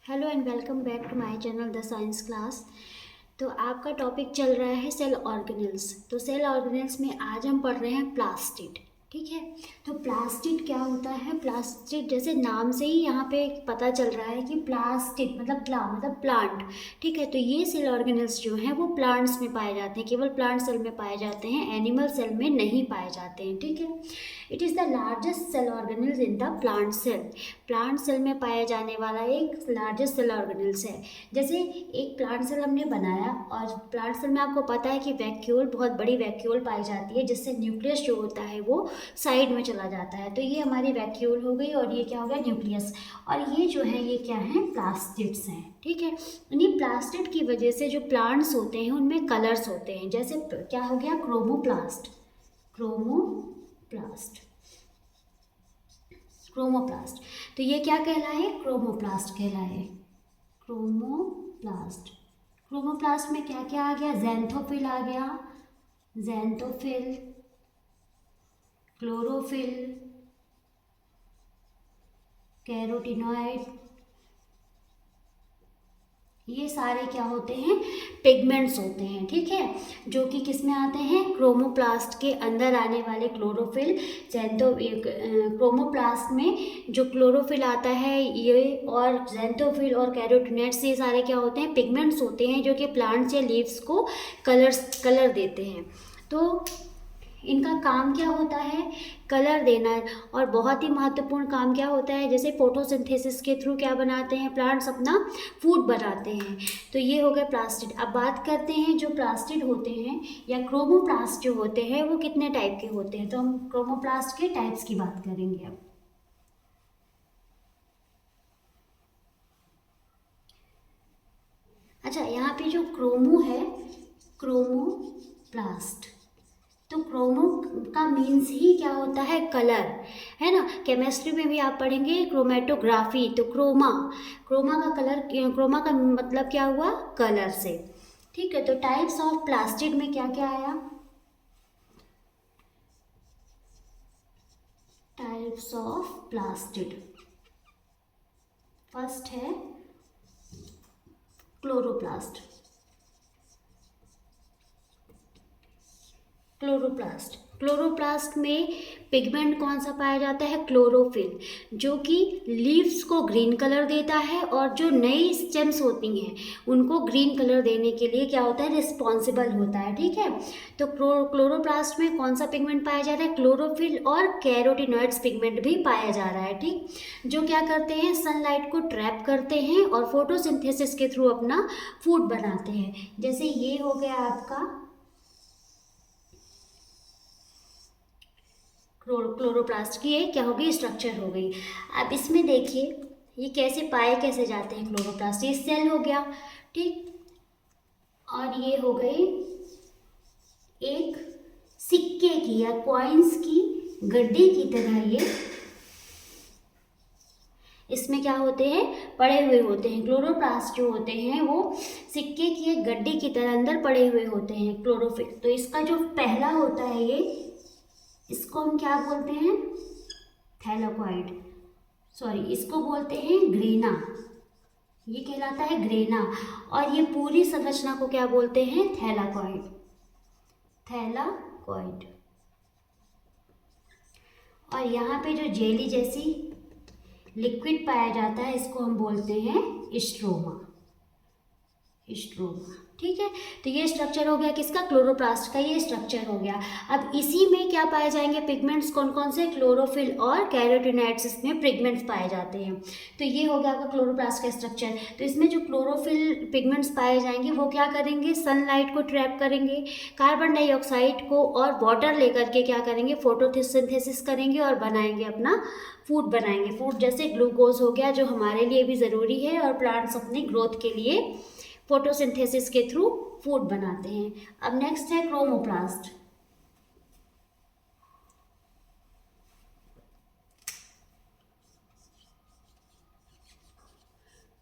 Hello and welcome back to my channel the science class. तो आपका topic चल रहा है सेल ऑर्गेनेल्स। तो सेल ऑर्गेनेल्स में आज हम पढ़ रहे हैं प्लास्टिड। ठीक है। तो प्लास्टिड क्या होता है? प्लास्टिड जैसे नाम से ही यहाँ पे पता चल रहा है कि प्लास्टिड मतलब प्लांट। ठीक है। तो ये सेल ऑर्गेनेल्स जो हैं वो प्लांट्स में पाए जाते हैं, केवल प्लांट सेल में पाए जाते हैं, एनिमल सेल में नहीं पाए जाते हैं। ठीक है। It is the largest cell organelles in the plant cell. Plant cell में पाया जाने वाला एक लार्जेस्ट सेल ऑर्गेनेल्स है। जैसे एक प्लांट सेल हमने बनाया और प्लांट सेल में आपको पता है कि वैक्यूल, बहुत बड़ी वैक्यूल पाई जाती है, जिससे न्यूक्लियस जो होता है वो साइड में चला जाता है। तो ये हमारी वैक्यूल हो गई और ये क्या हो गया? न्यूक्लियस। और ये जो है ये क्या है? प्लास्टिड्स हैं। ठीक है। इन्हीं प्लास्टिड की वजह से जो प्लांट्स होते हैं उनमें कलर्स होते हैं। जैसे क्या हो गया? क्रोमोप्लास्ट। Chromoplast chromoplast. तो ये क्या कहलाए? क्रोमोप्लास्ट कहलाए। क्रोमोप्लास्ट। क्रोमोप्लास्ट में क्या क्या आ गया? ज़ैंथोफिल आ गया। ज़ैंथोफिल, क्लोरोफिल, कैरोटिनॉइड, ये सारे क्या होते हैं? पिगमेंट्स होते हैं। ठीक है। जो कि किस में आते हैं? क्रोमोप्लास्ट के अंदर आने वाले क्लोरोफिल, क्रोमोप्लास्ट में जो क्लोरोफिल आता है ये, और ज़ैंथोफिल और कैरोटिनॉइड्स, ये सारे क्या होते हैं? पिगमेंट्स होते हैं जो कि प्लांट्स या लीव्स को कलर देते हैं। तो इनका काम क्या होता है? कलर देना। और बहुत ही महत्वपूर्ण काम क्या होता है? जैसे फोटोसिंथेसिस के थ्रू क्या बनाते हैं प्लांट्स? अपना फूड बनाते हैं। तो ये हो गए प्लास्टिड। अब बात करते हैं जो प्लास्टिड होते हैं या क्रोमोप्लास्ट जो होते हैं वो कितने टाइप के होते हैं। तो हम क्रोमोप्लास्ट के टाइप्स की बात करेंगे अब। अच्छा, यहाँ पे जो क्रोमो है, क्रोमोप्लास्ट, तो क्रोमो का मीन्स ही क्या होता है? कलर, है ना। केमिस्ट्री में भी आप पढ़ेंगे क्रोमेटोग्राफी। तो क्रोमा का कलर, क्रोमा का मतलब क्या हुआ? कलर से। ठीक है। तो टाइप्स ऑफ प्लास्टिड में क्या क्या आया? टाइप्स ऑफ प्लास्टिड, फर्स्ट है क्लोरोप्लास्ट। क्लोरोप्लास्ट में पिगमेंट कौन सा पाया जाता है? क्लोरोफिल, जो कि लीव्स को ग्रीन कलर देता है और जो नई स्टेम्स होती हैं उनको ग्रीन कलर देने के लिए क्या होता है? रिस्पॉन्सिबल होता है। ठीक है। तो क्लोरोप्लास्ट में कौन सा पिगमेंट पाया जा रहा है? क्लोरोफिल और कैरोटिनॉइड्स पिगमेंट भी पाया जा रहा है। ठीक। जो क्या करते हैं? सनलाइट को ट्रैप करते हैं और फोटोसिंथेसिस के थ्रू अपना फूड बनाते हैं। जैसे ये हो गया आपका क्लोरोप्लास्ट की, ये क्या होगी? स्ट्रक्चर हो गई। अब इसमें देखिए ये कैसे जाते हैं क्लोरोप्लास्ट? ये सेल हो गया। ठीक। और ये हो गई एक सिक्के की या कॉइन्स की गड्डी की तरह। ये इसमें क्या होते हैं? पड़े हुए होते हैं। क्लोरोप्लास्ट जो होते हैं वो सिक्के की एक गड्डी की तरह अंदर पड़े हुए होते हैं, क्लोरोफिल। तो इसका जो पहला होता है ये, इसको हम क्या बोलते हैं? थैलाकॉइड। सॉरी, इसको बोलते हैं ग्रेना। ये कहलाता है ग्रेना। और ये पूरी संरचना को क्या बोलते हैं? थैलाकॉइड। थैलाकॉइड। और यहाँ पे जो जेली जैसी लिक्विड पाया जाता है इसको हम बोलते हैं स्ट्रोमा। स्ट्रोमा। ठीक है। तो ये स्ट्रक्चर हो गया किसका? क्लोरोप्लास्ट का ये स्ट्रक्चर हो गया। अब इसी में क्या पाए जाएंगे? पिगमेंट्स कौन कौन से? क्लोरोफिल और कैरोटिनॉइड्स इसमें पिगमेंट्स पाए जाते हैं। तो ये हो गया आपका क्लोरोप्लास्ट का स्ट्रक्चर। तो इसमें जो क्लोरोफिल पिगमेंट्स पाए जाएंगे वो क्या करेंगे? सनलाइट को ट्रैप करेंगे, कार्बन डाइऑक्साइड को और वाटर लेकर के क्या करेंगे? फोटोसिंथेसिस करेंगे और बनाएंगे अपना फूड बनाएंगे। फूड जैसे ग्लूकोज हो गया जो हमारे लिए भी ज़रूरी है और प्लांट्स अपनी ग्रोथ के लिए फोटोसिंथेसिस के थ्रू फूड बनाते हैं। अब नेक्स्ट है क्रोमोप्लास्ट।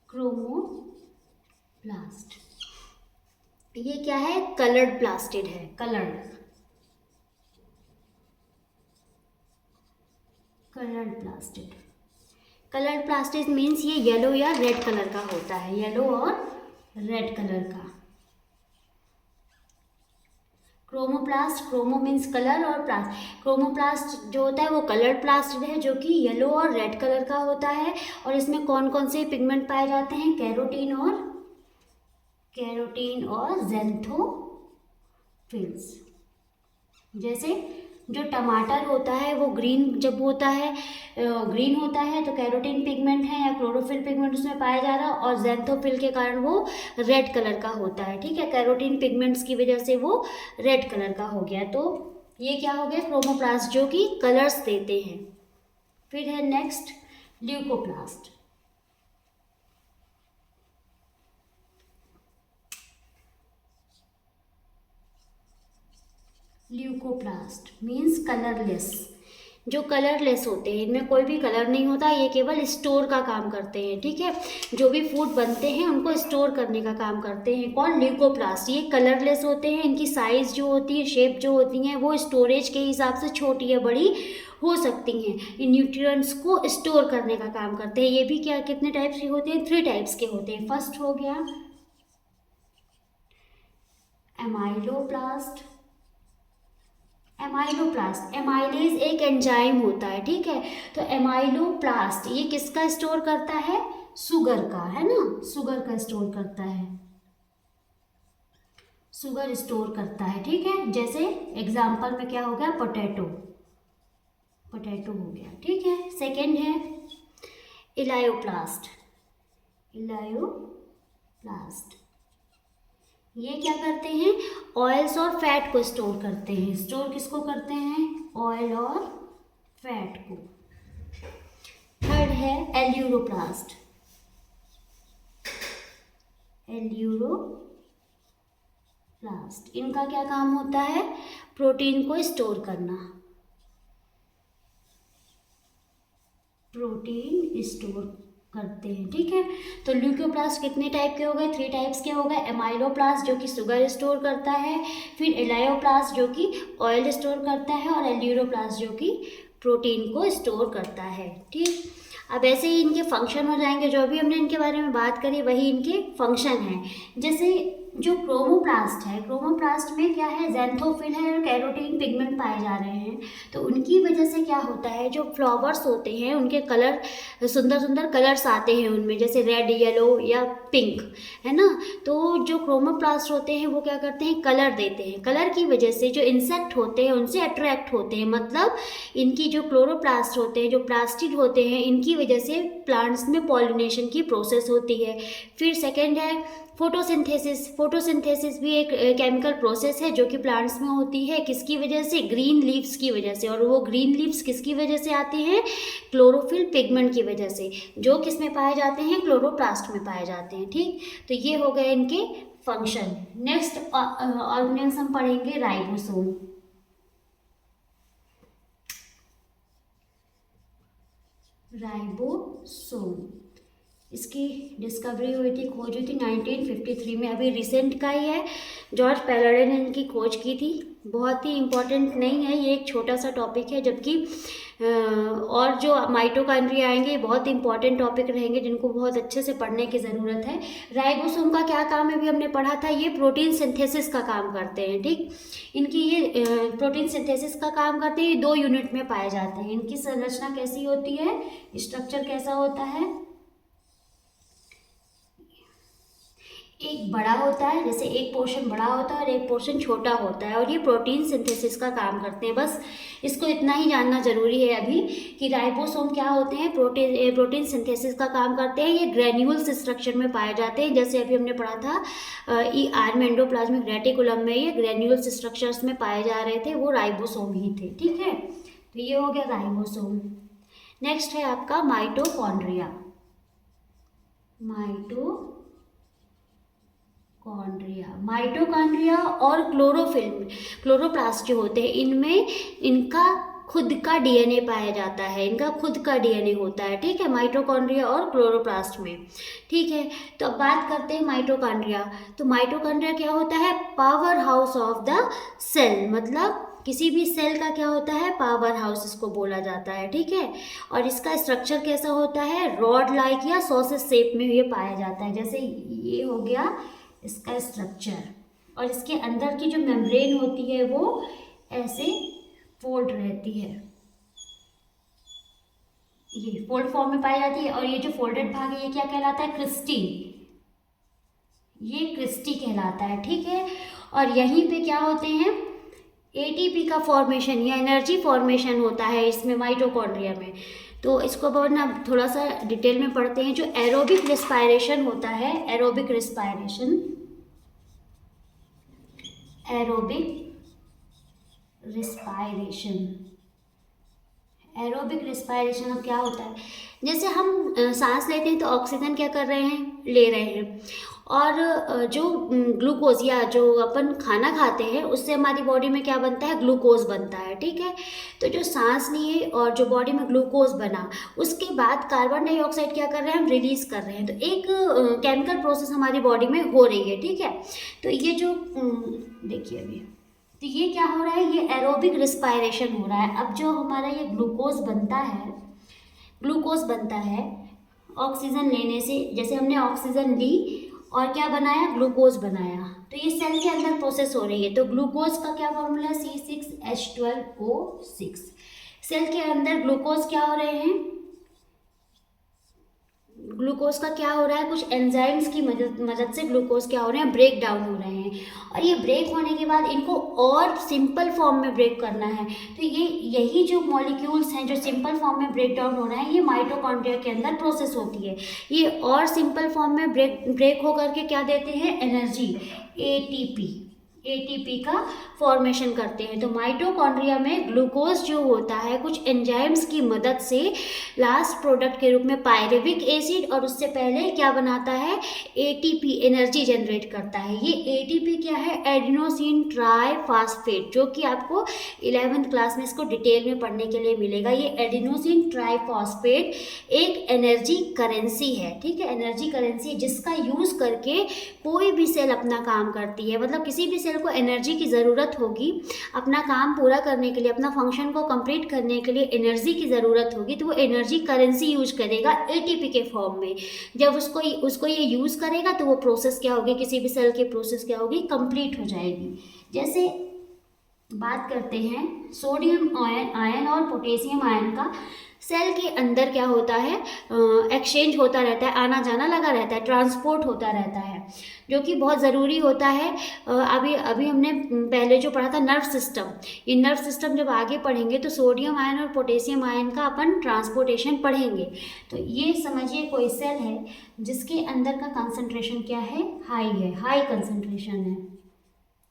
क्रोमोप्लास्ट ये क्या है? कलर्ड प्लास्टिड है। Coloured plastid. Coloured plastid means ये येलो या रेड कलर का होता है, येलो और रेड कलर का। क्रोमोप्लास्ट, क्रोमो मीन्स कलर और प्लास्ट, क्रोमोप्लास्ट जो होता है वो कलर्ड प्लास्टिड है जो कि येलो और रेड कलर का होता है। और इसमें कौन कौन से पिगमेंट पाए जाते हैं? कैरोटीन और ज़ैंथोफिल्स। जैसे जो टमाटर होता है वो ग्रीन जब होता है, ग्रीन होता है तो कैरोटीन पिगमेंट है या क्लोरोफिल पिगमेंट उसमें पाया जा रहा है, और ज़ैंथोफिल के कारण वो रेड कलर का होता है। ठीक है, कैरोटीन पिगमेंट्स की वजह से वो रेड कलर का हो गया। तो ये क्या हो गया? क्रोमोप्लास्ट जो कि कलर्स देते हैं। फिर है next leucoplast. Leucoplast means colourless, जो कलरलेस होते हैं, इनमें कोई भी कलर नहीं होता, ये केवल स्टोर का काम करते हैं। ठीक है, जो भी फूड बनते हैं उनको स्टोर करने का काम करते हैं। कौन? ल्यूकोप्लास्ट। ये कलरलेस होते हैं, इनकी साइज़ जो होती है, शेप जो होती हैं वो स्टोरेज के हिसाब से छोटी या बड़ी हो सकती हैं। ये न्यूट्रिएंट्स को स्टोर करने का काम करते हैं। ये भी क्या कितने टाइप्स के होते हैं? 3 टाइप्स के होते हैं। फर्स्ट हो गया एमाइलोप्लास्ट। एमाइलोप्लास्ट, एमाइलेज एक एंजाइम होता है। ठीक है, तो एमाइलोप्लास्ट ये किसका स्टोर करता है? शुगर का, है ना, शुगर का स्टोर करता है, शुगर स्टोर करता है। ठीक है, जैसे एग्जाम्पल में क्या हो गया? पोटैटो, पोटैटो हो गया। ठीक है, सेकेंड है इलायोप्लास्ट। इलायोप्लास्ट ये क्या करते हैं? ऑयल्स और फैट को स्टोर करते हैं। स्टोर किसको करते हैं? ऑयल और फैट को। थर्ड है एल्यूरोप्लास्ट। एल्यूरोप्लास्ट इनका क्या काम होता है? प्रोटीन को स्टोर करना, प्रोटीन स्टोर करते हैं। ठीक है, तो ल्यूकोप्लास्ट कितने टाइप के हो गए? 3 टाइप्स के हो गए। एमाइलोप्लास्ट जो कि शुगर स्टोर करता है, फिर एलायोप्लास्ट जो कि ऑयल स्टोर करता है, और एल्यूरोप्लास्ट जो कि प्रोटीन को स्टोर करता है। ठीक, अब ऐसे ही इनके फंक्शन हो जाएंगे। जो भी हमने इनके बारे में बात करी वही इनके फंक्शन हैं। जैसे जो क्रोमोप्लास्ट है, क्रोमोप्लास्ट में क्या है? ज़ैंथोफिल है और कैरोटीन पिगमेंट पाए जा रहे हैं। तो उनकी वजह से क्या होता है? जो फ्लावर्स होते हैं उनके कलर, सुंदर सुंदर कलर्स आते हैं उनमें, जैसे रेड, येलो या पिंक, है ना। तो जो क्रोमोप्लास्ट होते हैं वो क्या करते हैं? कलर देते हैं। कलर की वजह से जो इंसेक्ट होते हैं उनसे अट्रैक्ट होते हैं। मतलब इनकी जो क्लोरोप्लास्ट होते हैं, जो प्लास्टिड होते हैं, इनकी वजह से प्लांट्स में पॉलिनेशन की प्रोसेस होती है। फिर सेकेंड है फोटोसिंथेसिस। फोटोसिंथेसिस भी एक केमिकल प्रोसेस है जो कि प्लांट्स में होती है। किसकी वजह से? ग्रीन लीव्स की वजह से। और वो ग्रीन लीव्स किसकी वजह से आती हैं? क्लोरोफिल पिगमेंट की वजह से, जो किस में पाए जाते हैं? क्लोरोप्लास्ट में पाए जाते हैं। ठीक, तो ये हो गए इनके फंक्शन। नेक्स्ट ऑर्गेनेल्स हम पढ़ेंगे राइबोसोम। राइबोसोम इसकी डिस्कवरी हुई थी, खोज हुई थी 1953 में। अभी रिसेंट का ही है। जॉर्ज पैलाडे ने इनकी खोज की थी। बहुत ही इम्पोर्टेंट नहीं है, ये एक छोटा सा टॉपिक है। जबकि और जो माइटोकॉन्ड्रिया आएंगे ये बहुत इंपॉर्टेंट टॉपिक रहेंगे जिनको बहुत अच्छे से पढ़ने की ज़रूरत है। राइबोसोम का क्या काम है? भी हमने पढ़ा था, ये प्रोटीन सिंथेसिस का काम करते हैं। ठीक, इनकी ये प्रोटीन सिंथेसिस का काम करते हैं। ये 2 यूनिट में पाए जाते हैं। इनकी संरचना कैसी होती है? स्ट्रक्चर कैसा होता है? एक बड़ा होता है, जैसे एक पोर्शन बड़ा होता है और एक पोर्शन छोटा होता है, और ये प्रोटीन सिंथेसिस का काम करते हैं। बस इसको इतना ही जानना जरूरी है अभी कि राइबोसोम क्या होते हैं। प्रोटीन सिंथेसिस का काम करते हैं। ये ग्रेन्यूल्स स्ट्रक्चर में पाए जाते हैं। जैसे अभी हमने पढ़ा था आर्म एंडोप्लाज्मिक रेटिकुलम में ये ग्रेन्यूल्स स्ट्रक्चर्स में पाए जा रहे थे, वो राइबोसोम ही थे। ठीक है, तो ये हो गया राइबोसोम। नेक्स्ट है आपका माइटोकॉन्ड्रिया। माइटोकॉन्ड्रिया और क्लोरोप्लास्ट जो होते हैं, इनमें इनका खुद का डीएनए पाया जाता है। इनका खुद का डीएनए होता है। ठीक है, माइटोकॉन्ड्रिया और क्लोरोप्लास्ट में। ठीक है, तो अब बात करते हैं माइटोकॉन्ड्रिया। तो माइटोकॉन्ड्रिया क्या होता है? Power house of the cell. मतलब किसी भी सेल का क्या होता है, पावर हाउस इसको बोला जाता है, ठीक है। और इसका स्ट्रक्चर कैसा होता है, रॉड लाइक या सॉसेज शेप में ये पाया जाता है। जैसे ये हो गया इसका स्ट्रक्चर, और इसके अंदर की जो मेम्ब्रेन होती है वो ऐसे फोल्ड रहती है, ये फोल्ड फॉर्म में पाई जाती है। और ये जो फोल्डेड भाग है ये क्या कहलाता है, क्रिस्टी, ये क्रिस्टी कहलाता है, ठीक है। और यहीं पे क्या होते हैं, एटीपी का फॉर्मेशन या एनर्जी फॉर्मेशन होता है इसमें, माइटोकॉन्ड्रिया में। तो इसको ना थोड़ा सा डिटेल में पढ़ते हैं। जो एरोबिक रिस्पायरेशन होता है, aerobic respiration, aerobic respiration, aerobic respiration अब क्या होता है, जैसे हम सांस लेते हैं तो ऑक्सीजन क्या कर रहे हैं, ले रहे हैं। और जो ग्लूकोज या जो अपन खाना खाते हैं उससे हमारी बॉडी में क्या बनता है, ग्लूकोज बनता है, ठीक है। तो जो सांस लिए और जो बॉडी में ग्लूकोज बना, उसके बाद कार्बन डाइऑक्साइड क्या कर रहे हैं, हम रिलीज कर रहे हैं। तो एक केमिकल प्रोसेस हमारी बॉडी में हो रही है, ठीक है। तो ये जो देखिए अभी, तो ये क्या हो रहा है, ये एरोबिक रिस्पायरेशन हो रहा है। अब जो हमारा ये ग्लूकोज बनता है, ग्लूकोज बनता है ऑक्सीजन लेने से, जैसे हमने ऑक्सीजन ली और क्या बनाया, ग्लूकोज बनाया। तो ये सेल के अंदर प्रोसेस हो रही है। तो ग्लूकोज का क्या फॉर्मूला है, C6H12O6। सेल के अंदर ग्लूकोज क्या हो रहे हैं, ग्लूकोज का क्या हो रहा है, कुछ एंजाइम्स की मदद से ग्लूकोज क्या हो रहे हैं, ब्रेक डाउन हो रहे हैं। और ये ब्रेक होने के बाद इनको और सिंपल फॉर्म में ब्रेक करना है। तो ये यही जो मॉलिक्यूल्स हैं जो सिंपल फॉर्म में ब्रेक डाउन हो रहे हैं, ये माइटोकॉन्ड्रिया के अंदर प्रोसेस होती है। ये और सिंपल फॉर्म में ब्रेक होकर के क्या देते हैं, एनर्जी, एटीपी का फॉर्मेशन करते हैं। तो माइटोकॉन्ड्रिया में ग्लूकोज जो होता है कुछ एंजाइम्स की मदद से लास्ट प्रोडक्ट के रूप में पायरुविक एसिड, और उससे पहले क्या बनाता है, एटीपी, एनर्जी जनरेट करता है। ये एटीपी क्या है, एडिनोसिन ट्राइफॉस्फेट, जो कि आपको 11th क्लास में इसको डिटेल में पढ़ने के लिए मिलेगा। ये एडिनोसिन ट्राइफॉस्फेट एक एनर्जी करेंसी है, ठीक है, एनर्जी करेंसी जिसका यूज़ करके कोई भी सेल अपना काम करती है। मतलब किसी भी सेल को एनर्जी की ज़रूरत होगी अपना काम पूरा करने के लिए, अपना फंक्शन को कंप्लीट करने के लिए एनर्जी की ज़रूरत होगी, तो वो एनर्जी करेंसी यूज करेगा एटीपी के फॉर्म में। जब उसको ये यूज़ करेगा तो वो प्रोसेस क्या होगी, किसी भी सेल की प्रोसेस क्या होगी, कंप्लीट हो जाएगी। जैसे बात करते हैं सोडियम आयन और पोटेशियम आयन का, सेल के अंदर क्या होता है, एक्सचेंज होता रहता है, आना जाना लगा रहता है, ट्रांसपोर्ट होता रहता है, जो कि बहुत ज़रूरी होता है। अभी हमने पहले जो पढ़ा था नर्व सिस्टम, ये नर्व सिस्टम जब आगे पढ़ेंगे तो सोडियम आयन और पोटेशियम आयन का अपन ट्रांसपोर्टेशन पढ़ेंगे। तो ये समझिए कोई सेल है जिसके अंदर का कंसंट्रेशन क्या है, हाई है, हाई कंसंट्रेशन है,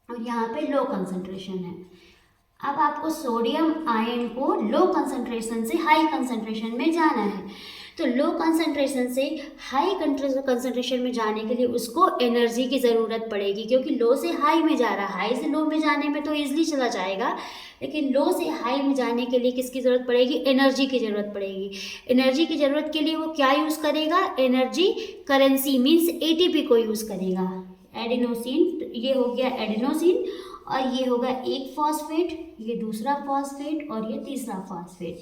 और यहाँ पे लो कंसंट्रेशन है। अब आपको सोडियम आयन को लो कंसंट्रेशन से हाई कंसंट्रेशन में जाना है। तो लो कंसंट्रेशन से हाई कंसंट्रेशन में जाने के लिए उसको एनर्जी की ज़रूरत पड़ेगी, क्योंकि लो से हाई में जा रहा है। हाई से लो में जाने में तो ईजिली चला जाएगा, लेकिन लो से हाई में जाने के लिए किसकी ज़रूरत पड़ेगी, एनर्जी की ज़रूरत पड़ेगी। एनर्जी की ज़रूरत के लिए वो क्या यूज़ करेगा, एनर्जी करेंसी मीन्स एटीपी को यूज़ करेगा। एडिनोसिन, ये हो गया एडिनोसिन, और ये होगा एक फॉस्फेट, ये दूसरा फॉस्फेट, और ये तीसरा फॉस्फेट।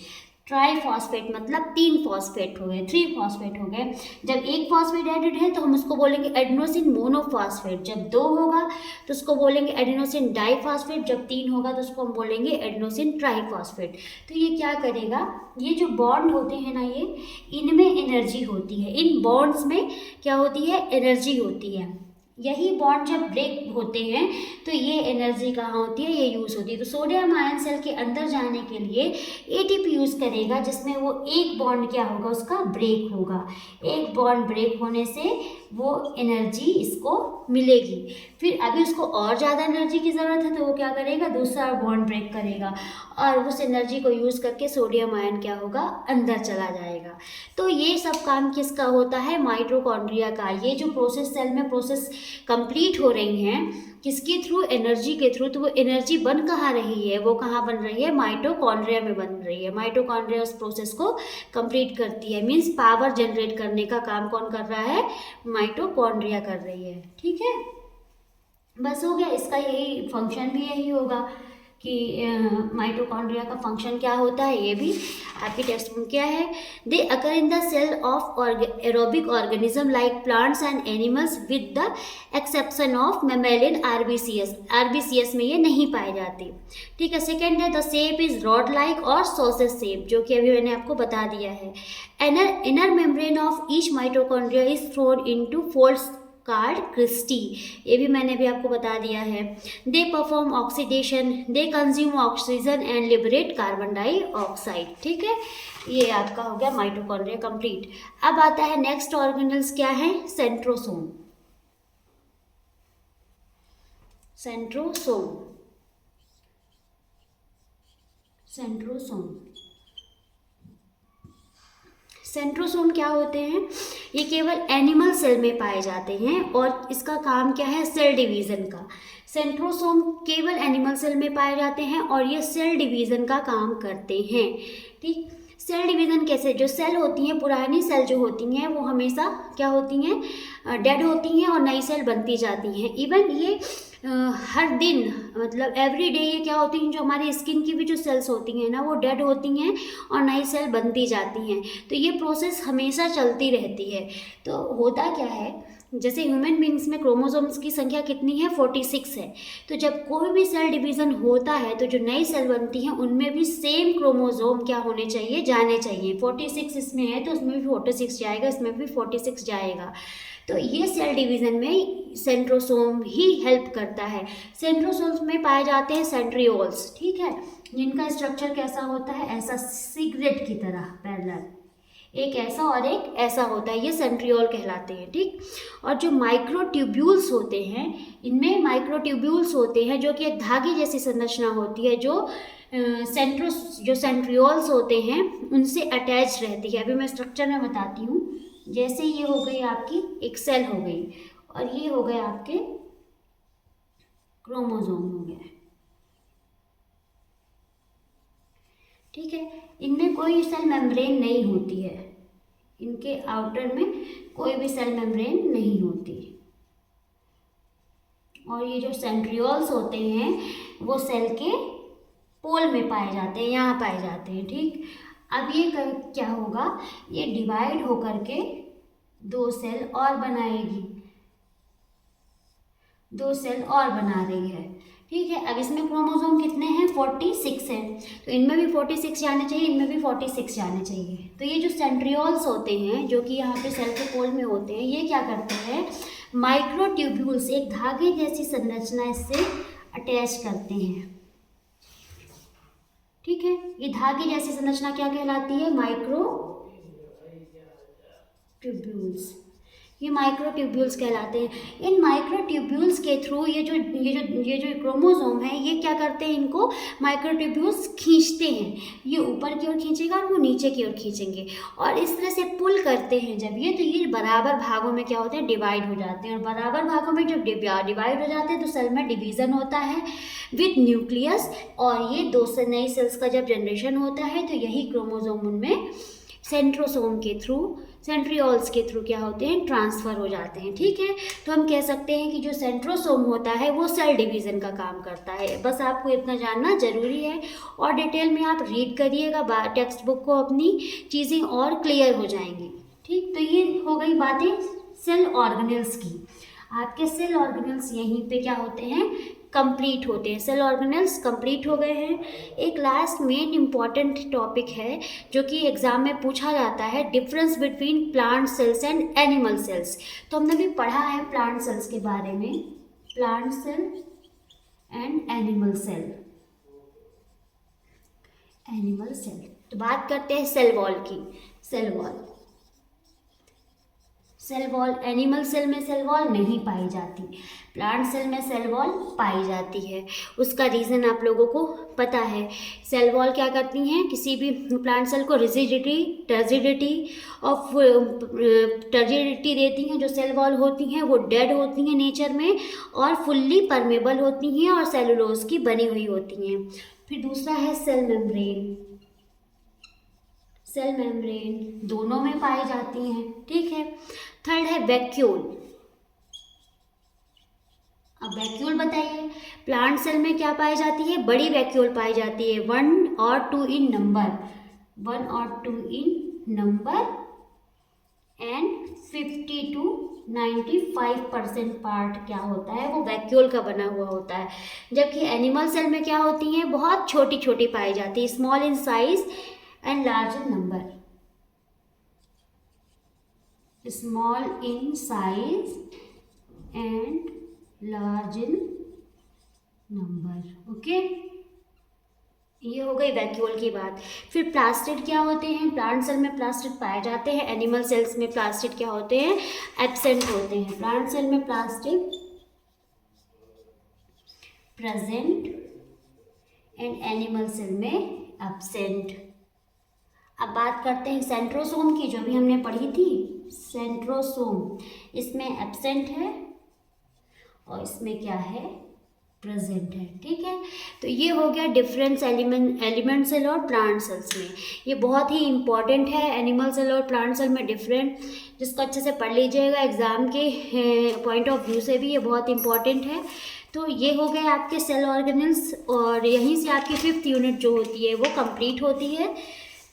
ट्राइफॉस्फेट मतलब 3 फॉस्फेट हो गए, 3 फॉस्फेट हो गए। जब एक फॉस्फेट एडेड है तो हम उसको बोलेंगे एडिनोसिन मोनोफॉस्फेट, जब 2 होगा तो उसको बोलेंगे एडिनोसिन डाइफॉस्फेट, जब 3 होगा तो उसको हम बोलेंगे एडिनोसिन ट्राइफॉस्फेट। तो ये क्या करेगा, ये जो बॉन्ड होते हैं ना, ये इनमें एनर्जी होती है, इन बॉन्ड्स में क्या होती है, एनर्जी होती है। यही बॉन्ड जब ब्रेक होते हैं तो ये एनर्जी कहाँ होती है, ये यूज़ होती है। तो सोडियम आयन सेल के अंदर जाने के लिए एटीपी यूज़ करेगा, जिसमें वो एक बॉन्ड क्या होगा, उसका ब्रेक होगा। एक बॉन्ड ब्रेक होने से वो एनर्जी इसको मिलेगी। फिर अभी उसको और ज़्यादा एनर्जी की ज़रूरत है तो वो क्या करेगा, दूसरा बॉन्ड ब्रेक करेगा, और उस एनर्जी को यूज़ करके सोडियम आयन क्या होगा, अंदर चला जाएगा। तो ये सब काम किसका होता है, माइटोकॉन्ड्रिया का। ये जो प्रोसेस सेल में प्रोसेस कंप्लीट हो रही हैं किसके थ्रू, एनर्जी के थ्रू। तो वो एनर्जी बन कहाँ रही है, वो कहाँ बन रही है, माइटोकॉन्ड्रिया में बन रही है। माइटोकॉन्ड्रिया उस प्रोसेस को कंप्लीट करती है, मीन्स पावर जनरेट करने का काम कौन कर रहा है, माइटोकॉन्ड्रिया कर रही है। ठीक है, बस हो गया, इसका यही फंक्शन भी यही होगा। कि माइटोकॉन्ड्रिया का फंक्शन क्या होता है, ये भी आपके टेक्स्ट में क्या है। They occur in the cell of aerobic organism like plants and animals with the exception of mammalian RBCs. RBCs में ये नहीं पाए जाते, ठीक है। सेकेंड है the shape is rod like और सॉसेज शेप, जो कि अभी मैंने आपको बता दिया है। Inner membrane of each mitochondria is thrown into folds called cristae, ये भी मैंने भी आपको बता दिया है। They perform oxidation, they consume oxygen and liberate carbon dioxide, ठीक है। ये आपका हो गया माइटोकॉन्ड्रिया कंप्लीट। अब आता है नेक्स्ट ऑर्गेनल्स क्या है, सेंट्रोसोम। सेंट्रोसोम, सेंट्रोसोम, सेंट्रोसोम क्या होते हैं, ये केवल एनिमल सेल में पाए जाते हैं और इसका काम क्या है, सेल डिवीज़न का। सेंट्रोसोम केवल एनिमल सेल में पाए जाते हैं और ये सेल डिवीज़न का काम करते हैं, ठीक। सेल डिवीज़न कैसे, जो सेल होती हैं, पुरानी सेल जो होती हैं वो हमेशा क्या होती हैं, डेड होती हैं और नई सेल बनती जाती हैं। इवन ये हर दिन मतलब एवरी डे ये क्या होती हैं, जो हमारी स्किन की भी जो सेल्स होती हैं ना, वो डेड होती हैं और नई सेल बनती जाती हैं। तो ये प्रोसेस हमेशा चलती रहती है। तो होता क्या है, जैसे ह्यूमन बींग्स में क्रोमोसोम्स की संख्या कितनी है, 46 है। तो जब कोई भी सेल डिवीज़न होता है तो जो नई सेल बनती हैं उनमें भी सेम क्रोमोसोम क्या होने चाहिए, जाने चाहिए। 46 इसमें है तो उसमें भी 46 जाएगा, इसमें भी 46 जाएगा। तो ये सेल डिवीज़न में सेंट्रोसोम ही हेल्प करता है। सेंट्रोसोम्स में पाए जाते हैं सेंट्रियोल्स, ठीक है, जिनका स्ट्रक्चर कैसा होता है, ऐसा सिगरेट की तरह पैरेलल, एक ऐसा और एक ऐसा होता है, ये सेंट्रियोल कहलाते हैं, ठीक। और जो माइक्रोट्यूब्यूल्स होते हैं, इनमें माइक्रोट्यूब्यूल्स होते हैं जो कि एक धागे जैसी संरचना होती है, जो जो सेंट्रियोल्स होते हैं उनसे अटैच रहती है। अभी मैं स्ट्रक्चर में बताती हूँ। जैसे ये हो गई आपकी एक सेल हो गई और ये हो गए आपके क्रोमोसोम हो गए, ठीक है। इनमें कोई सेल मेम्ब्रेन नहीं होती है, इनके आउटर में कोई भी सेल मेम्ब्रेन नहीं होती। और ये जो सेंट्रियोल्स होते हैं वो सेल के पोल में पाए जाते हैं, यहाँ पाए जाते हैं, ठीक। अब ये क्या होगा, ये डिवाइड होकर के दो सेल और बनाएगी, दो सेल और बना रही है, ठीक है। अब इसमें क्रोमोसोम कितने हैं, 46 हैं। तो इनमें भी 46 जाने चाहिए, इनमें भी 46 जाने चाहिए। तो ये जो सेंट्रियोल्स होते हैं जो कि यहाँ पे सेल के पोल में होते हैं, ये क्या करते हैं, माइक्रोट्यूब्यूल्स, एक धागे जैसी संरचना इससे अटैच करते हैं, ठीक है। ये धागे जैसी संरचना क्या कहलाती है, माइक्रोट्यूब्यूल्स, ये माइक्रोट्यूब्यूल्स कहलाते हैं। इन माइक्रोट्यूब्यूल्स के थ्रू ये जो क्रोमोसोम है, ये क्या करते हैं, इनको माइक्रोट्यूब्यूल्स खींचते हैं। ये ऊपर की ओर खींचेगा और वो नीचे की ओर खींचेंगे और इस तरह से पुल करते हैं जब ये, तो ये बराबर भागों में क्या होते हैं, डिवाइड हो जाते हैं। और बराबर भागों में जब डिवाइड हो जाते हैं तो सेल में डिवीज़न होता है विथ न्यूक्लियस, और ये दो से नई सेल्स का जब जनरेशन होता है तो यही क्रोमोसोम उनमें सेंट्रोसोम के थ्रू, सेंट्रियोल्स के थ्रू क्या होते हैं, ट्रांसफ़र हो जाते हैं, ठीक है। तो हम कह सकते हैं कि जो सेंट्रोसोम होता है वो सेल डिवीज़न का काम करता है। बस आपको इतना जानना ज़रूरी है और डिटेल में आप रीड करिएगा टेक्स्ट बुक को, अपनी चीज़ें और क्लियर हो जाएंगी, ठीक। तो ये हो गई बातें सेल ऑर्गेनल्स की। आपके सेल ऑर्गेनल्स यहीं पे क्या होते हैं, कंप्लीट होते हैं। सेल ऑर्गेनल्स कंप्लीट हो गए हैं। एक लास्ट मेन इम्पॉर्टेंट टॉपिक है जो कि एग्जाम में पूछा जाता है, difference between plant cells and animal cells. तो हमने भी पढ़ा है प्लांट सेल्स के बारे में, plant cell and animal cell, animal cell. तो बात करते हैं सेल वॉल की। Cell wall, cell wall, animal cell में सेल वॉल नहीं पाई जाती, प्लांट सेल में सेल वॉल पाई जाती है। उसका रीज़न आप लोगों को पता है। सेल वॉल क्या करती हैं, किसी भी प्लांट सेल को टर्जिडिटी देती हैं। जो सेल वॉल होती हैं वो डेड होती हैं नेचर में और फुल्ली परमेबल होती हैं और सेलुलोज की बनी हुई होती हैं। फिर दूसरा है सेल मेम्ब्रेन, सेल मेम्ब्रेन दोनों में पाई जाती हैं, ठीक है। थर्ड है वैक्यूल। अब वैक्यूल बताइए, प्लांट सेल में क्या पाई जाती है, बड़ी वैक्यूल पाई जाती है, 1 और 2 इन नंबर, 1 और 2 इन नंबर एंड 50 to 95% पार्ट क्या होता है, वो वैक्यूल का बना हुआ होता है। जबकि एनिमल सेल में क्या होती हैं, बहुत छोटी छोटी पाई जाती है, small in size and large in number, small in size and large in number. Okay, ये हो गई वैक्यूल की बात। फिर प्लास्टिड क्या होते हैं, प्लांट सेल में प्लास्टिड पाए जाते हैं, एनिमल सेल्स में प्लास्टिड क्या होते हैं, एब्सेंट होते हैं। प्लांट सेल में plastid present and animal cell में एब्सेंट। अब बात करते हैं सेंट्रोसोम की, जो भी हमने पढ़ी थी, सेंट्रोसोम, इसमें एब्सेंट है और इसमें क्या है, प्रेजेंट है। ठीक है, तो ये हो गया डिफरेंस एलिमेंट सेल और प्लांट सेल्स में। ये बहुत ही इंपॉर्टेंट है, एनिमल सेल और प्लांट सेल में डिफरेंट, जिसको अच्छे से पढ़ लीजिएगा एग्जाम के पॉइंट ऑफ व्यू से भी ये बहुत इंपॉर्टेंट है। तो ये हो गए आपके सेल ऑर्गेनल्स, और यहीं से आपकी 5th यूनिट जो होती है वो कंप्लीट होती है।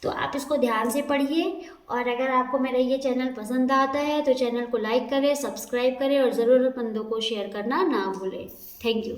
तो आप इसको ध्यान से पढ़िए, और अगर आपको मेरा ये चैनल पसंद आता है तो चैनल को लाइक करें, सब्सक्राइब करें और ज़रूरतमंदों को शेयर करना ना भूलें। Thank you.